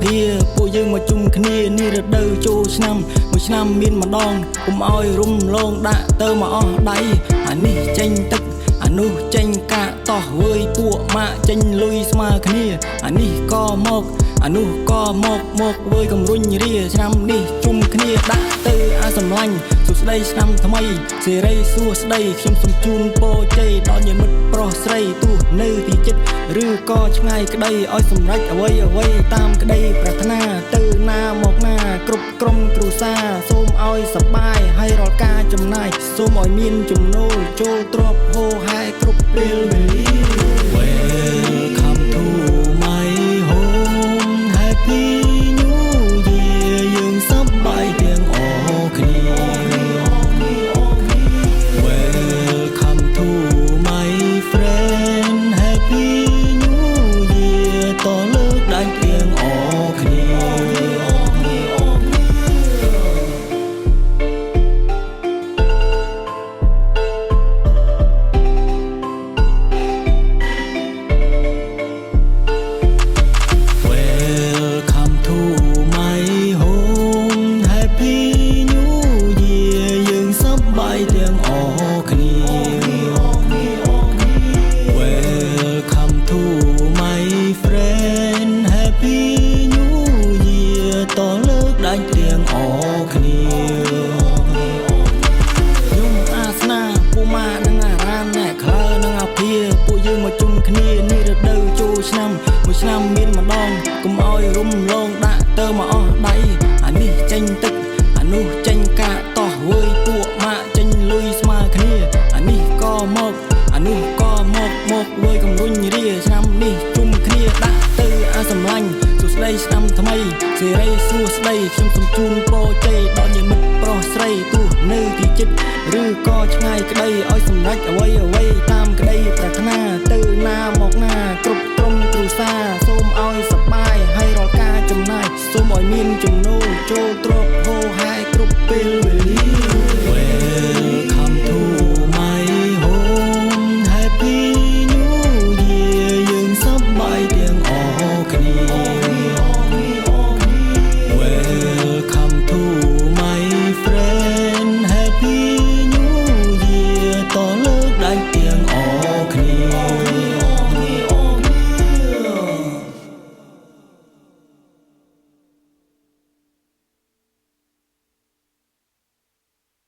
ភាពួកយើងមកជុំគ្នានេះរដូវចូលឆ្នាំមួយឆ្នាំមានម្ដងកុំឲ្យរុំលងដាក់ទៅមកអស់ដៃអានេះចេញទឹកអានោះចេញកាកតោះវើយពួកម៉ាក់ចេញលុយស្មើគ្នាអានេះក៏មកអានោះក៏មកវើយកំរុញរាឆ្នាំនេះជុំគ្នាដាក់ទៅអាសម្លាញ់សុខស្ដីឆ្នាំថ្មីសេរីសួស្ដីខ្ញុំសូមជូនពរជ័យដល់ញាតិមិត្តប្រុសស្រីទោះនៅទីជិតឬក៏ឆ្ងាយក្ដីឲ្យសម្រេចអ្វីតាមក្ដីប្រាថ្នាទៅណាមកណាគ្រប់ក្រុមគ្រួសារសូមឲ្យសប្បាយហើយរាល់ការចំណាយសូមឲ្យមានចំណូលចូលទ្រព្យហូរហែគ្រប់ពេលវេលា Welcome to my home Happy New Year យើងសប្បាយទាំងអស់គ្នា Welcome to my friend Happy New Year តលើកដៃទាំងអស់គ្នា Welcome to my home Happy New Year យើងសប្បាយទាំងអស់គ្នា Welcome to my friend Happy New Year តលើកដៃទាំងអស់គ្នាខ្ញុំអាសនាពូម៉ានិងអារានណែក្លើនិងអាភាពួកយើងមកជុំគ្នានេះរដូវចូលឆ្នាំមួយឆ្នាំមានម្ដងកុំឲ្យរុំលងដាក់ទៅមកអស់ដៃអានេះចេញទឹកអានោះចេញកាកតោះវើយពួកម៉ាក់ចេញលុយស្មើគ្នាអានេះក៏មកអានោះក៏មកវើយកំរុញរាឆ្នាំនេះជុំគ្នាដាក់ទៅអាសម្លាញ់សុខស្ដីឆ្នាំថ្មីសេរីសួស្ដីខ្ញុំសូមជូនពរជ័យដល់ញាតិមិត្តប្រុសស្រីទោះនៅទីជិតឬក៏ឆ្ងាយក្ដីឲ្យសម្រេចអ្វីតាមក្ដីប្រាថ្នាទៅណាមកណាគ្រប់ក្រុមគ្រួសារសូមឲ្យសប្បាយហើយរាល់ការចំណាយសូមឲ្យមានចំណូលចូលទ្រព្យហូរហែគ្រប់ពេលវេលា